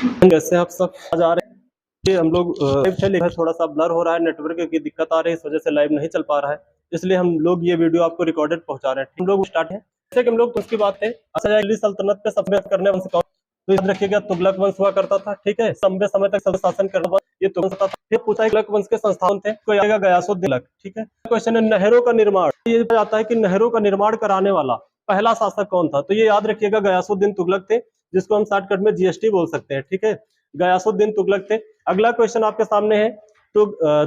कैसे आप सब आज आ रहे हैं? ये हम लोग लाइव थे लेकिन थोड़ा सा ब्लर हो रहा है, नेटवर्क की दिक्कत आ रही है, इस वजह से लाइव नहीं चल पा रहा है। इसलिए हम लोग ये वीडियो आपको रिकॉर्डेड पहुंचा रहे हैं। हम लोग स्टार्ट है जैसे कि हम लोग उसकी बात है। अच्छा, दिल्ली सल्तनत पे सबसे करने वंश कौन? तो याद रखिएगा तुगलक वंश हुआ करता था। ठीक है, लंबे समय तक सब शासन करना ये तुगलक था। ये पूछा तुगलक वंश के संस्थापक थे, कोई आएगा गयासुद्दीन। ठीक है, क्वेश्चन है नहरों का निर्माण। ये आता है कि नहरों का निर्माण कराने वाला पहला शासक कौन था? तो ये याद रखिएगा गयासुद्दीन तुगलक थे, जिसको हम शॉर्टकट में जीएसटी बोल सकते हैं। ठीक है, गयासुद्दीन तुगलक थे। अगला क्वेश्चन आपके सामने है, तो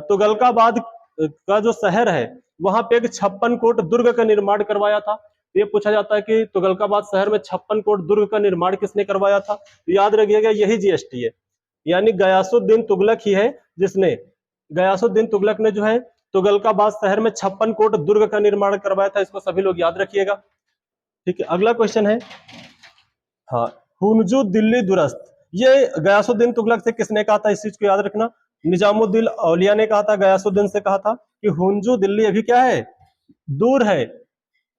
तुगलकाबाद का जो शहर है वहां पे एक 56 कोट दुर्ग का निर्माण करवाया था। ये पूछा जाता है कि तुगलकाबाद शहर में 56 कोट दुर्ग का निर्माण किसने करवाया था? तो याद रखिएगा यही जीएसटी है, यानी गयासुद्दीन तुगलक ही है जिसने, गयासुद्दीन तुगलक ने जो है तुगलकाबाद शहर में 56 कोट दुर्ग का निर्माण करवाया था। इसको सभी लोग याद रखिएगा। ठीक है, अगला क्वेश्चन है, हाँ, हुनजू दिल्ली दुरस्त, ये गयासुद्दीन तुगलक से किसने कहा था? इस चीज को याद रखना। निजामुद्दीन औलिया ने कहा था, गयासुद्दीन से कहा था कि हुनजू दिल्ली अभी क्या है? दूर है।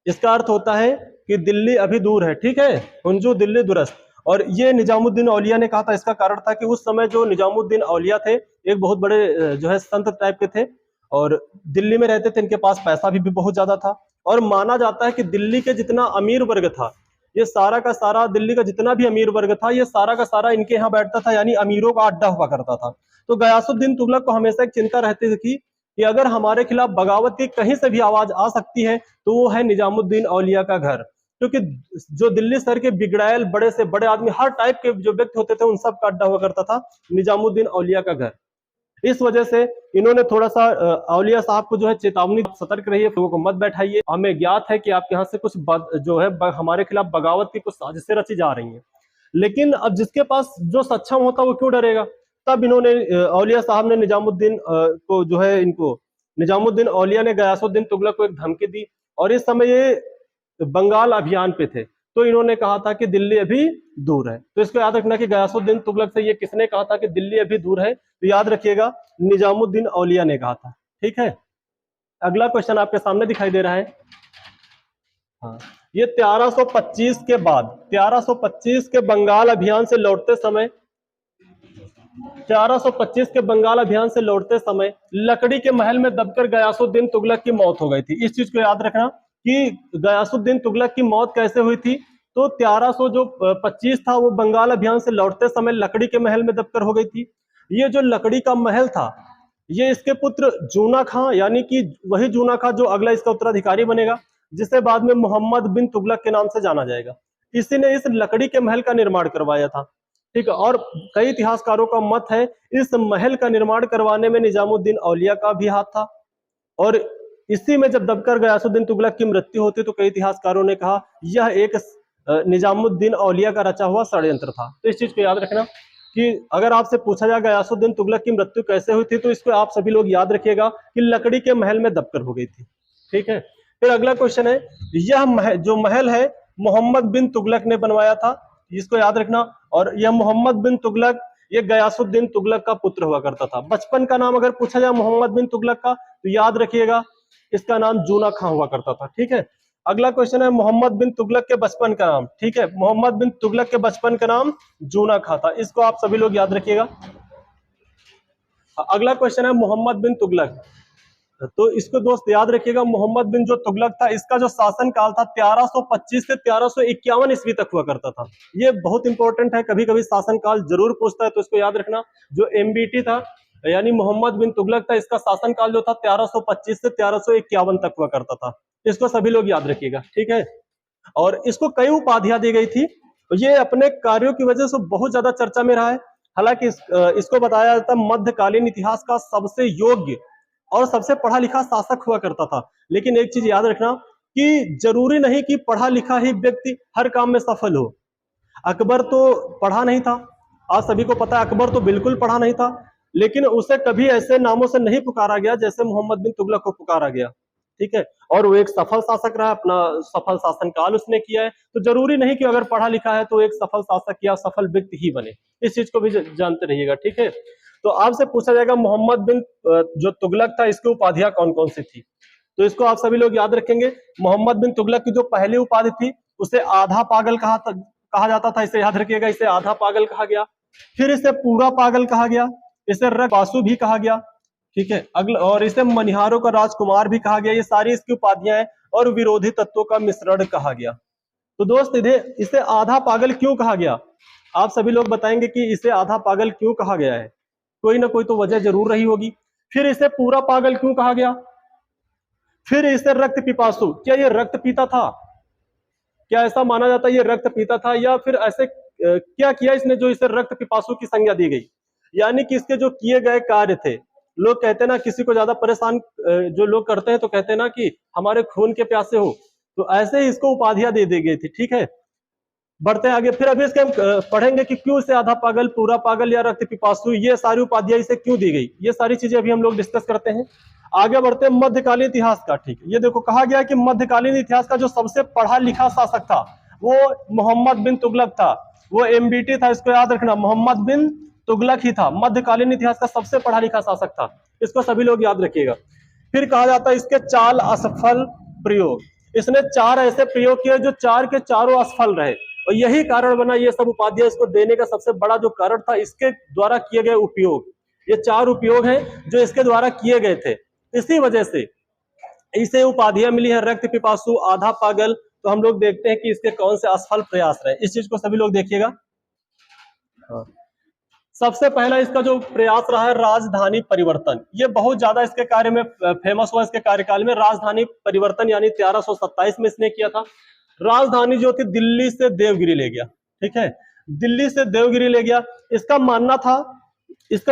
इसका अर्थ होता है कि दिल्ली अभी दूर है। ठीक है, हुनजू दिल्ली दुरस्त। और ये निजामुद्दीन औलिया ने कहा था। इसका कारण था कि उस समय जो निजामुद्दीन औलिया थे एक बहुत बड़े जो है संत टाइप के थे और दिल्ली में रहते थे। इनके पास पैसा भी बहुत ज्यादा था और माना जाता है कि दिल्ली के जितना अमीर वर्ग था, ये सारा का सारा दिल्ली का जितना भी अमीर वर्ग था, ये सारा का सारा इनके यहाँ बैठता था, यानी अमीरों का अड्डा हुआ करता था। तो गयासुद्दीन तुगलक को हमेशा एक चिंता रहती थी कि अगर हमारे खिलाफ बगावत की कहीं से भी आवाज आ सकती है तो वो है निजामुद्दीन औलिया का घर, क्योंकि जो दिल्ली शहर के बिगड़ैल बड़े से बड़े आदमी, हर टाइप के जो व्यक्ति होते थे, उन सब का अड्डा हुआ करता था निजामुद्दीन औलिया का घर। इस वजह से इन्होंने थोड़ा सा औलिया साहब को जो है चेतावनी, सतर्क रहिए, लोगों को मत बैठाइए, हमें ज्ञात है कि आपके यहाँ से कुछ जो है हमारे खिलाफ बगावत की कुछ साजिशें रची जा रही हैं। लेकिन अब जिसके पास जो सक्षम होता वो क्यों डरेगा? तब इन्होंने औलिया साहब ने निजामुद्दीन को जो है, इनको निजामुद्दीन औलिया ने गयासुद्दीन तुगलक को एक धमकी दी और इस समय ये बंगाल अभियान पे थे। तो इन्होंने कहा था कि दिल्ली अभी दूर है। तो इसको याद रखना कि गयासुद्दीन तुगलक से ये किसने कहा था कि दिल्ली अभी दूर है? तो याद रखिएगा निजामुद्दीन औलिया ने कहा था। ठीक है, अगला क्वेश्चन आपके सामने दिखाई दे रहा है। हाँ, ये 1325 के बाद, 1325 के बंगाल अभियान से लौटते समय, 1325 के बंगाल अभियान से लौटते समय लकड़ी के महल में दबकर गयासुद्दीन तुगलक की मौत हो गई थी। इस चीज को याद रखना कि गयासुद्दीन तुगलक की मौत कैसे हुई थी। तो 1325 था, वो बंगाल अभियान से लौटते समय लकड़ी के महल में दबकर हो गई थी। ये जो लकड़ी का महल था, ये इसके पुत्र जूना खां, यानी कि वही जूना खां जो अगला इसका उत्तराधिकारी बनेगा, जिसे बाद में मोहम्मद बिन तुगलक के नाम से जाना जाएगा। इसी ने इस लकड़ी के महल का निर्माण करवाया था। ठीक है, और कई इतिहासकारों का मत है इस महल का निर्माण करवाने में निजामुद्दीन औलिया का भी हाथ था। और इसी में जब दबकर गयासुद्दीन तुगलक की मृत्यु होती तो कई इतिहासकारों ने कहा यह एक निजामुद्दीन औलिया का रचा हुआ षड्यंत्र था। तो इस चीज को याद रखना कि अगर आपसे पूछा जाए गयासुद्दीन तुगलक की मृत्यु कैसे हुई थी, तो इसको आप सभी लोग याद रखिएगा कि लकड़ी के महल में दबकर हो गई थी। ठीक है, फिर अगला क्वेश्चन है, यह जो महल है मोहम्मद बिन तुगलक ने बनवाया था, इसको याद रखना। और यह मोहम्मद बिन तुगलक ये गयासुद्दीन तुगलक का पुत्र हुआ करता था। बचपन का नाम अगर पूछा जाए मोहम्मद बिन तुगलक का, तो याद रखिएगा इसका नाम जूना खां हुआ करता था। ठीक है, अगला क्वेश्चन है मोहम्मद बिन तुगलक के बचपन का नाम। ठीक है, मोहम्मद बिन तुगलक के बचपन का नाम जूना खां था। इसको आप सभी लोग याद रखिएगा। अगला क्वेश्चन है मोहम्मद बिन तुगलक, तो इसको दोस्त याद रखिएगा, मोहम्मद बिन जो तुगलक था, इसका जो शासन काल था 1325 से 1351 ईस्वी तक हुआ करता था। ये बहुत इंपॉर्टेंट है, कभी कभी शासन काल जरूर पूछता है, तो इसको याद रखना। जो एमबीटी था यानी मोहम्मद बिन तुगलक था, इसका शासन काल जो था 1325 से 1351 तक हुआ करता था। इसको सभी लोग याद रखिएगा। ठीक है, और इसको कई उपाधियां दी गई थी। ये अपने कार्यों की वजह से बहुत ज्यादा चर्चा में रहा है। हालांकि इसको बताया जाता है मध्यकालीन इतिहास का सबसे योग्य और सबसे पढ़ा लिखा शासक हुआ करता था। लेकिन एक चीज याद रखना कि जरूरी नहीं कि पढ़ा लिखा ही व्यक्ति हर काम में सफल हो। अकबर तो पढ़ा नहीं था, आज सभी को पता है अकबर तो बिल्कुल पढ़ा नहीं था, लेकिन उसे कभी ऐसे नामों से नहीं पुकारा गया जैसे मोहम्मद बिन तुगलक को पुकारा गया। ठीक है, और वो एक सफल शासक रहा, अपना सफल शासन काल उसने किया है। तो जरूरी नहीं कि अगर पढ़ा लिखा है तो एक सफल शासक या सफल व्यक्ति ही बने, इस चीज को भी जानते रहिएगा। ठीक है, तो आपसे पूछा जाएगा मोहम्मद बिन जो तुगलक था, इसकी उपाधियां कौन कौन सी थी, तो इसको आप सभी लोग याद रखेंगे। मोहम्मद बिन तुगलक की जो पहली उपाधि थी उसे आधा पागल कहा जाता था, इसे याद रखिएगा, इसे आधा पागल कहा गया। फिर इसे पूरा पागल कहा गया, इसे रक्तपिपासु भी कहा गया, ठीक है। अगला, और इसे मनिहारों का राजकुमार भी कहा गया। ये सारी इसकी उपाधियां हैं। और विरोधी तत्वों का मिश्रण कहा गया। तो दोस्त इसे आधा पागल क्यों कहा गया? आप सभी लोग बताएंगे कि इसे आधा पागल क्यों कहा गया है। कोई ना कोई तो वजह जरूर रही होगी। फिर इसे पूरा पागल क्यों कहा गया? फिर इसे रक्त पिपासु, क्या ये रक्त पीता था? क्या ऐसा माना जाता है ये रक्त पीता था, या फिर ऐसे क्या किया इसने जो इसे रक्त पिपासु की संज्ञा दी गई? यानी कि इसके जो किए गए कार्य थे, लोग कहते हैं ना, किसी को ज्यादा परेशान जो लोग करते हैं तो कहते हैं ना कि हमारे खून के प्यासे हो, तो ऐसे ही इसको उपाधियां दे दी गई थी, ठीक है। बढ़ते हैं आगे। फिर अभी इसके हम पढ़ेंगे कि क्यों इसे आधा पागल, पूरा पागल या रक्त पिपासु, ये सारी उपाधियां इसे क्यों दी गई। ये सारी चीजें अभी हम लोग डिस्कस करते हैं। आगे बढ़ते हैं मध्यकालीन इतिहास का, ठीक है। ये देखो, कहा गया कि मध्यकालीन इतिहास का जो सबसे पढ़ा लिखा शासक था वो मोहम्मद बिन तुगलक था। वो एमबीटी था, इसको याद रखना, मोहम्मद बिन तुगलक ही था। मध्यकालीन इतिहास का सबसे पढ़ा लिखा शासक था, इसको सभी लोग याद रखिएगा। फिर कहा जाता है इसके चाल असफल प्रयोग। इसने 4 ऐसे प्रयोग किए जो 4 के चारों असफल रहे, और यही कारण बना ये सब उपाधियां इसको देने का सबसे बड़ा जो कारण था इसके द्वारा किए गए उपयोग। ये 4 उपयोग हैं जो इसके द्वारा किए गए थे, इसी वजह से इसे उपाधियां मिली है रक्त पिपासु, आधा पागल। तो हम लोग देखते हैं कि इसके कौन से असफल प्रयास रहे, इस चीज को सभी लोग देखिएगा। सबसे पहला इसका जो प्रयास रहा है राजधानी परिवर्तन। ये बहुत ज्यादा इसके कार्य में फेमस हुआ। इसके कार्यकाल में राजधानी परिवर्तन यानी 1327 में इसने किया था। राजधानी जो थी दिल्ली से देवगिरी ले गया, ठीक है, दिल्ली से देवगिरी ले गया। इसका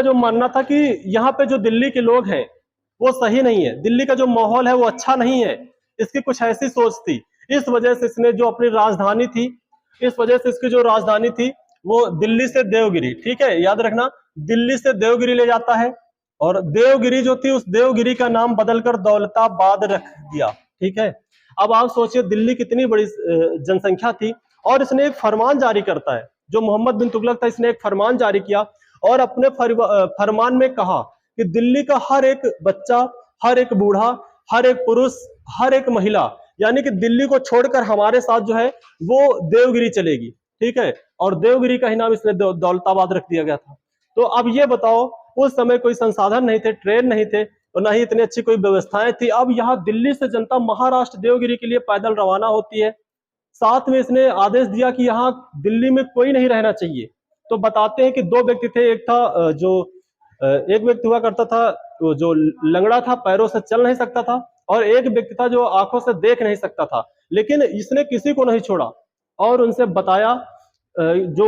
जो मानना था कि यहाँ पे जो दिल्ली के लोग हैं वो सही नहीं है, दिल्ली का जो माहौल है वो अच्छा नहीं है। इसकी कुछ ऐसी सोच थी। इस वजह से इसने जो अपनी राजधानी थी, इस वजह से इसकी जो राजधानी थी वो दिल्ली से देवगिरी, ठीक है, याद रखना, दिल्ली से देवगिरी ले जाता है। और देवगिरी जो थी उस देवगिरी का नाम बदलकर दौलताबाद रख दिया, ठीक है। अब आप सोचिए दिल्ली कितनी बड़ी जनसंख्या थी, और इसने एक फरमान जारी करता है, जो मोहम्मद बिन तुगलक था, इसने एक फरमान जारी किया और अपने फरमान में कहा कि दिल्ली का हर एक बच्चा, हर एक बूढ़ा, हर एक पुरुष, हर एक महिला, यानी कि दिल्ली को छोड़कर हमारे साथ जो है वो देवगिरी चलेगी, ठीक है। और देवगिरी का ही नाम इसने दौलताबाद रख दिया गया था। तो अब ये बताओ, उस समय कोई संसाधन नहीं थे, ट्रेन नहीं थे, और ना ही इतनी अच्छी कोई व्यवस्थाएं थी। अब यहाँ दिल्ली से जनता महाराष्ट्र देवगिरी के लिए पैदल रवाना होती है। साथ में इसने आदेश दिया कि यहाँ दिल्ली में कोई नहीं रहना चाहिए। तो बताते हैं कि 2 व्यक्ति थे, एक व्यक्ति हुआ करता था जो लंगड़ा था, पैरों से चल नहीं सकता था, और एक व्यक्ति था जो आंखों से देख नहीं सकता था। लेकिन इसने किसी को नहीं छोड़ा और उनसे बताया। जो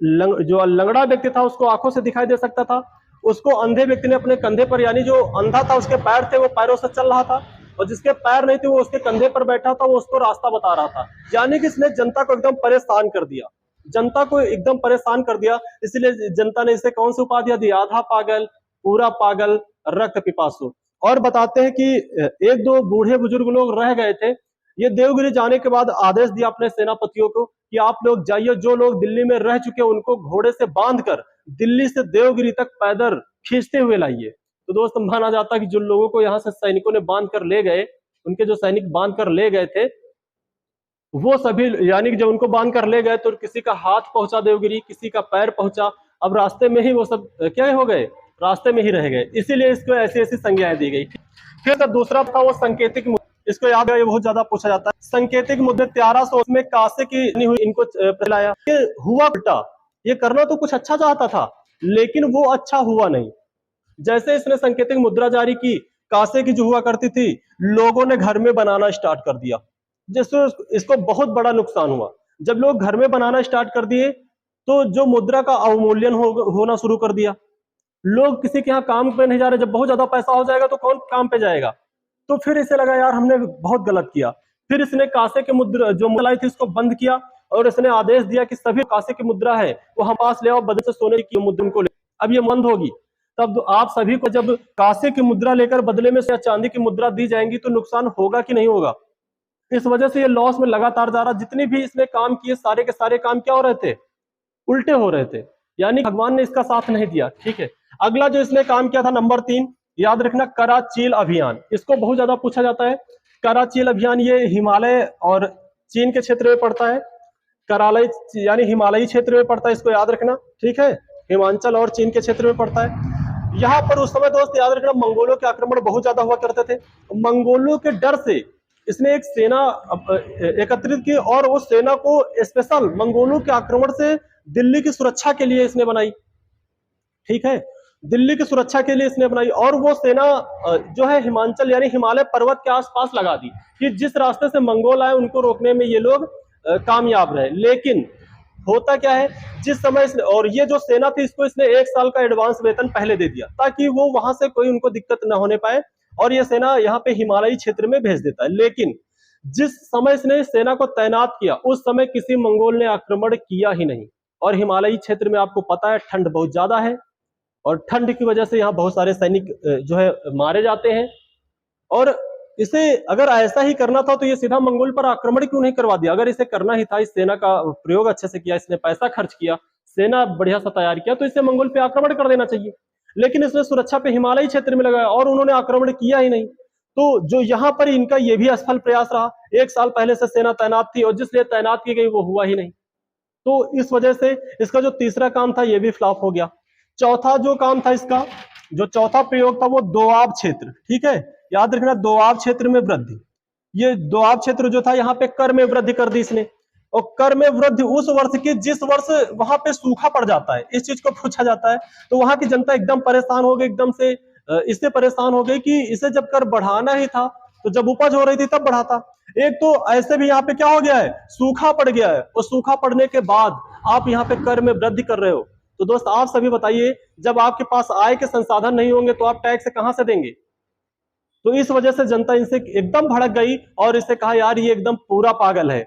लंगड़ा व्यक्ति था उसको आंखों से दिखाई दे सकता था, उसको अंधे व्यक्ति ने अपने कंधे पर, यानी जो अंधा था उसके पैर थे वो पैरों से चल रहा था, और जिसके पैर नहीं थे वो उसके कंधे पर बैठा था, वो उसको रास्ता बता रहा था। यानी कि इसने जनता को एकदम परेशान कर दिया, जनता को एकदम परेशान कर दिया। इसलिए जनता ने इसे कौन सी उपाधियां दी? आधा पागल, पूरा पागल, रक्त पिपासु। और बताते हैं कि 1-2 बूढ़े बुजुर्ग लोग रह गए थे। ये देवगिरी जाने के बाद आदेश दिया अपने सेनापतियों को कि आप लोग जाइए, जो लोग दिल्ली में रह चुके हैं उनको घोड़े से बांधकर दिल्ली से देवगिरी तक पैदल खींचते हुए लाइए। तो दोस्त, माना जाता है कि जो लोगों को यहाँ से सैनिकों ने बांध कर ले गए, उनके जो सैनिक बांध कर ले गए थे, वो सभी, यानी कि जब उनको बांध कर ले गए तो किसी का हाथ पहुंचा देवगिरी, किसी का पैर पहुंचा। अब रास्ते में ही वो सब क्या हो गए, रास्ते में ही रह गए। इसीलिए इसको ऐसी ऐसी संज्ञाएं दी गई। फिर दूसरा था वो सांकेतिक मुद्दे। इसको याद है, ये बहुत ज्यादा पूछा जाता है। सांकेतिक मुद्दे 1300 में कासे की नहीं हुई, इनको फैलाया। ये हुआ उल्टा, ये करना तो कुछ अच्छा चाहता था लेकिन वो अच्छा हुआ नहीं। जैसे इसने सांकेतिक मुद्रा जारी की, कासे की जो हुआ करती थी, लोगों ने घर में बनाना स्टार्ट कर दिया, जिससे इसको बहुत बड़ा नुकसान हुआ। जब लोग घर में बनाना स्टार्ट कर दिए तो जो मुद्रा का अवमूल्यन होना शुरू कर दिया। लोग किसी के यहाँ काम पे नहीं जा रहे। जब बहुत ज्यादा पैसा हो जाएगा तो कौन काम पे जाएगा? तो फिर इसे लगा यार हमने बहुत गलत किया। फिर इसने कासे के मुद्रा जो मुद्रा थी उसको बंद किया, और इसने आदेश दिया कि सभी कासे की मुद्रा है वो हम पास ले आओ, बदले से सोने की मुद्रा को ले। अब ये बंद होगी, तब आप सभी को जब कासे की मुद्रा लेकर बदले में से चांदी की मुद्रा दी जाएंगी तो नुकसान होगा कि नहीं होगा? इस वजह से ये लॉस में लगातार जा रहा। जितनी भी इसने काम किए सारे के सारे काम क्या हो रहे थे? उल्टे हो रहे थे, यानी भगवान ने इसका साथ नहीं दिया, ठीक है। अगला जो इसने काम किया था, नंबर 3, याद रखना, कराचील अभियान। इसको बहुत ज्यादा पूछा जाता है। कराचील अभियान ये हिमालय और चीन के क्षेत्र में पड़ता है। करालय यानी हिमालयी क्षेत्र में पड़ता है, इसको याद रखना, ठीक है। हिमांचल और चीन के क्षेत्र में पड़ता है। यहाँ पर उस समय दोस्त याद रखना मंगोलों के आक्रमण बहुत ज्यादा हुआ करते थे। मंगोलों के डर से इसने एक सेना एकत्रित की और उस सेना को स्पेशल मंगोलों के आक्रमण से दिल्ली की सुरक्षा के लिए इसने बनाई। ठीक है, दिल्ली की सुरक्षा के लिए इसने बनाई और वो सेना जो है हिमांचल यानी हिमालय पर्वत के आसपास लगा दी कि जिस रास्ते से मंगोल आए उनको रोकने में ये लोग कामयाब रहे। लेकिन होता क्या है, जिस समय इसने, और ये जो सेना थी इसको इसने 1 साल का एडवांस वेतन पहले दे दिया ताकि वो वहां से कोई उनको दिक्कत ना होने पाए और ये सेना यहाँ पे हिमालयी क्षेत्र में भेज देता है। लेकिन जिस समय इसने सेना को तैनात किया उस समय किसी मंगोल ने आक्रमण किया ही नहीं। और हिमालयी क्षेत्र में आपको पता है ठंड बहुत ज्यादा है और ठंड की वजह से यहाँ बहुत सारे सैनिक जो है मारे जाते हैं। और इसे अगर ऐसा ही करना था तो ये सीधा मंगोल पर आक्रमण क्यों नहीं करवा दिया? अगर इसे करना ही था, इस सेना का प्रयोग अच्छे से किया, इसने पैसा खर्च किया, सेना बढ़िया सा तैयार किया, तो इसे मंगोल पे आक्रमण कर देना चाहिए। लेकिन इसने सुरक्षा पे हिमालयी क्षेत्र में लगाया और उन्होंने आक्रमण किया ही नहीं। तो जो यहाँ पर इनका ये भी असफल प्रयास रहा। 1 साल पहले से सेना तैनात थी और जिसलिए तैनात की गई वो हुआ ही नहीं। तो इस वजह से इसका जो तीसरा काम था ये भी फ्लॉप हो गया। चौथा जो काम था इसका, जो चौथा प्रयोग था वो दोआब क्षेत्र। ठीक है, याद रखना दोआब क्षेत्र में वृद्धि। ये दोआब क्षेत्र जो था यहाँ पे कर में वृद्धि कर दी इसने। और कर में वृद्धि उस वर्ष की जिस वर्ष वहां पे सूखा पड़ जाता है, इस चीज को पूछा जाता है। तो वहां की जनता एकदम परेशान हो गई, एकदम से इससे परेशान हो गई कि इसे जब कर बढ़ाना ही था तो जब उपज हो रही थी तब बढ़ाता। एक तो ऐसे भी यहाँ पे क्या हो गया है, सूखा पड़ गया है और सूखा पड़ने के बाद आप यहाँ पे कर में वृद्धि कर रहे हो। तो दोस्त आप सभी बताइए, जब आपके पास आय के संसाधन नहीं होंगे तो आप टैक्स कहां से देंगे? तो इस वजह से जनता इनसे एकदम भड़क गई और इससे कहा यार ये एकदम पूरा पागल है।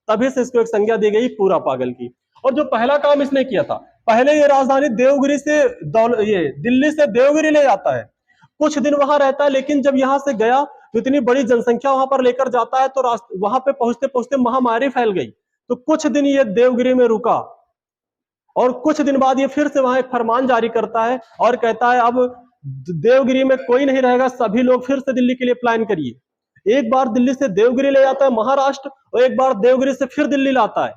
तभी से इसको एक संज्ञा दी गई पूरा पागल की। और जो पहला काम इसने किया था, पहले ये राजधानी देवगिरी से ये दिल्ली से देवगिरी ले जाता है, कुछ दिन वहां रहता है, लेकिन जब यहां से गया तो इतनी बड़ी जनसंख्या वहां पर लेकर जाता है तो वहां पे पहुंचते पहुंचते महामारी फैल गई। तो कुछ दिन ये देवगिरी में रुका और कुछ दिन बाद ये फिर से वहां एक फरमान जारी करता है और कहता है अब देवगिरी में कोई नहीं रहेगा, सभी लोग फिर से दिल्ली के लिए प्लान करिए। एक बार दिल्ली से देवगिरी ले जाता है महाराष्ट्र और एक बार देवगिरी से फिर दिल्ली लाता है।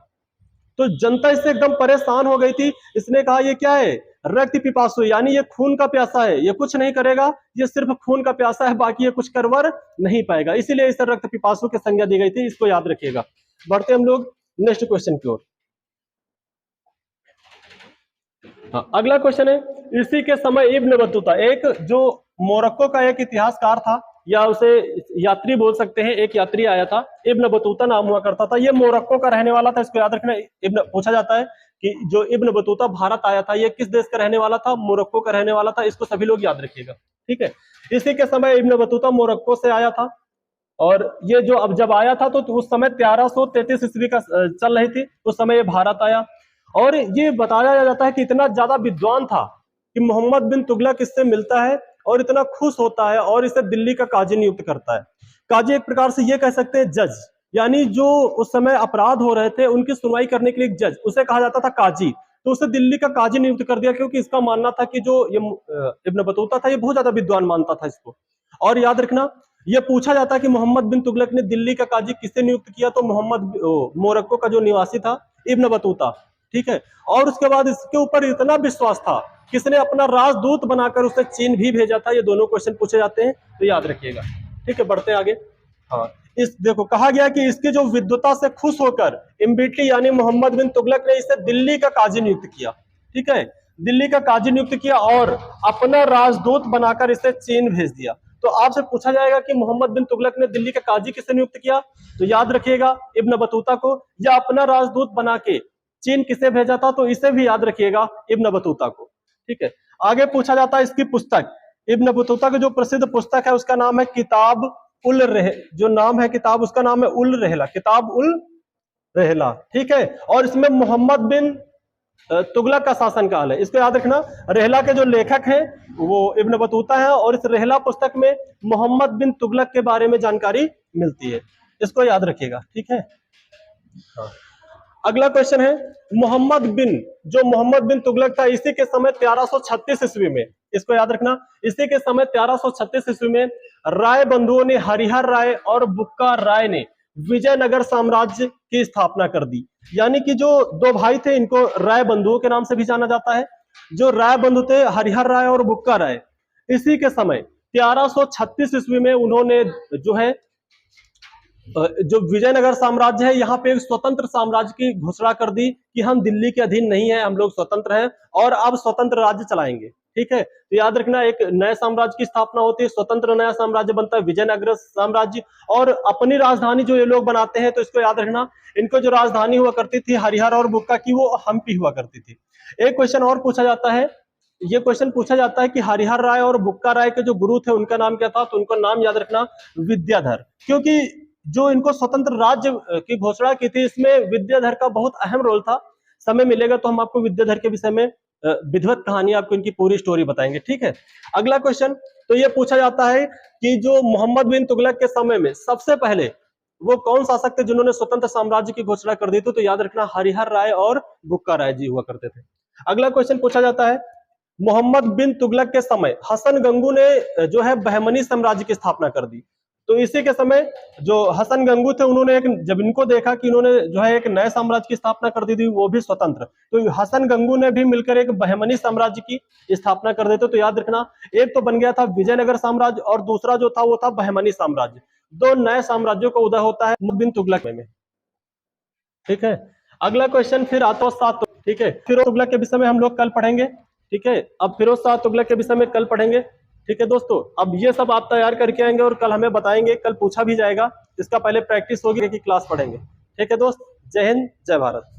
तो जनता इससे एकदम परेशान हो गई थी। इसने कहा ये क्या है, रक्त पिपासु, यानी ये खून का प्यासा है, ये कुछ नहीं करेगा, ये सिर्फ खून का प्यासा है, बाकी ये कुछ करवर नहीं पाएगा। इसीलिए इसे रक्त पिपासु की संज्ञा दी गई थी, इसको याद रखिएगा। बढ़ते हम लोग नेक्स्ट क्वेश्चन की ओर। हाँ, अगला क्वेश्चन है, इसी के समय इब्न बतूता, एक जो मोरक्को का एक इतिहासकार था या उसे यात्री बोल सकते हैं, एक यात्री आया था, इब्न बतूता नाम हुआ करता था, ये मोरक्को का रहने वाला था। इसको याद रखना। इब्न पूछा जाता है कि जो इब्न बतूता भारत आया था ये किस देश का रहने वाला था? मोरक्को का रहने वाला था। इसको सभी लोग याद रखिएगा। ठीक है, इसी के समय इब्न बतूता मोरक्को से आया था और ये जो अब जब आया था तो उस समय 1333 ईस्वी का चल रही थी, उस समय ये भारत आया। और ये बताया जाता है कि इतना ज्यादा विद्वान था कि मोहम्मद बिन तुगलक इससे मिलता है और इतना खुश होता है और इसे दिल्ली का काजी नियुक्त करता है। काजी एक प्रकार से ये कह सकते हैं जज, यानी जो उस समय अपराध हो रहे थे उनकी सुनवाई करने के लिए एक जज, उसे कहा जाता था काजी। तो उसे दिल्ली का काजी नियुक्त कर दिया क्योंकि इसका मानना था कि जो ये इब्न बतूता था ये बहुत ज्यादा विद्वान मानता था इसको। और याद रखना, ये पूछा जाता है कि मोहम्मद बिन तुगलक ने दिल्ली का काजी किससे नियुक्त किया? तो मोरक्को का जो निवासी था इब्न बतूता। ठीक है, और उसके बाद इसके ऊपर इतना विश्वास था किसने अपना राजदूत बनाकर उसे चीन भी भेजा था। ये दोनों क्वेश्चन पूछे जाते हैं तो याद रखिएगा। ठीक है, बढ़ते हैं आगे। हाँ, इस देखो कहा गया कि इसकी जो विद्वता से खुश होकर इम्बिटली यानी मोहम्मद बिन तुगलक ने इसे दिल्ली का काजी नियुक्त किया। ठीक है, दिल्ली का काजी नियुक्त किया और अपना राजदूत बनाकर इसे चीन भेज दिया। तो आपसे पूछा जाएगा कि मोहम्मद बिन तुगलक ने दिल्ली का काजी किसे नियुक्त किया? तो याद रखिएगा इब्न बतूता को, या अपना राजदूत बना के चीन किसे भेजा था? तो इसे भी याद रखिएगा, इब्न बतूता को। ठीक है, आगे पूछा जाता है इसकी पुस्तक, इब्न बतूता की जो प्रसिद्ध पुस्तक है उसका नाम है किताब उल रह, जो नाम है किताब उसका नाम है उल रहला, किताब उल रहला। ठीक है, और इसमें मोहम्मद बिन तुगलक का शासनकाल है, इसको याद रखना। रहला के जो लेखक हैं वो इब्न बतूता है और इस रहला पुस्तक में मोहम्मद बिन तुगलक के बारे में जानकारी मिलती है, इसको याद रखिएगा। ठीक है, हाँ। अगला क्वेश्चन है, मोहम्मद बिन तुगलक था, इसी के समय 1336 ईस्वी में, इसको याद रखना, इसी के समय 1336 ईस्वी में राय बंधुओं ने, हरिहर राय और बुक्का राय ने विजयनगर साम्राज्य की स्थापना कर दी। यानी कि जो दो भाई थे इनको राय बंधुओं के नाम से भी जाना जाता है। जो राय बंधु थे, हरिहर राय और बुक्का राय, इसी के समय 1336 ईस्वी में उन्होंने जो है जो विजयनगर साम्राज्य है, यहाँ पे एक स्वतंत्र साम्राज्य की घोषणा कर दी कि हम दिल्ली के अधीन नहीं है, हम लोग स्वतंत्र हैं और अब स्वतंत्र राज्य चलाएंगे। ठीक है, तो याद रखना, एक नए साम्राज्य की स्थापना होती है, स्वतंत्र नया साम्राज्य बनता है विजयनगर साम्राज्य, और अपनी राजधानी जो ये लोग बनाते हैं, तो इसको याद रखना, इनको जो राजधानी हुआ करती थी हरिहर और बुक्का की, वो हम्पी हुआ करती थी। एक क्वेश्चन और पूछा जाता है, ये क्वेश्चन पूछा जाता है कि हरिहर राय और बुक्का राय के जो गुरु थे उनका नाम क्या था, तो उनका नाम याद रखना विद्याधर, क्योंकि जो इनको स्वतंत्र राज्य की घोषणा की थी, इसमें विद्याधर का बहुत अहम रोल था। समय मिलेगा तो हम आपको विद्याधर के विषय में विधिवत कहानी, आपको इनकी पूरी स्टोरी बताएंगे। ठीक है, अगला क्वेश्चन तो ये पूछा जाता है कि जो मोहम्मद बिन तुगलक के समय में सबसे पहले वो कौन शासक थे जिन्होंने स्वतंत्र साम्राज्य की घोषणा कर दी थी, तो याद रखना हरिहर राय और बुक्का राय जी हुआ करते थे। अगला क्वेश्चन पूछा जाता है, मोहम्मद बिन तुगलक के समय हसन गंगू ने जो है बहमनी साम्राज्य की स्थापना कर दी, तो इसी के समय जो हसन गंगू थे, उन्होंने जब इनको देखा कि इन्होंने जो है एक नए साम्राज्य की स्थापना कर दी थी, वो भी स्वतंत्र, तो हसन गंगू ने भी मिलकर एक बहमनी साम्राज्य की स्थापना कर दी। तो याद रखना, एक तो बन गया था विजयनगर साम्राज्य और दूसरा जो था वो था बहमनी साम्राज्य। दो नए साम्राज्यों का उदय होता है बिन तुगलक में। ठीक है, अगला क्वेश्चन फिर आता है, ठीक है, फिरोज तुगलक के विषय में हम लोग कल पढ़ेंगे। ठीक है, अब फिरोज शाह तुगलक के विषय में कल पढ़ेंगे। ठीक है दोस्तों, अब ये सब आप तैयार करके आएंगे और कल हमें बताएंगे, कल पूछा भी जाएगा, इसका पहले प्रैक्टिस होगी कि क्लास पढ़ेंगे। ठीक है दोस्त, जय हिंद, जय भारत।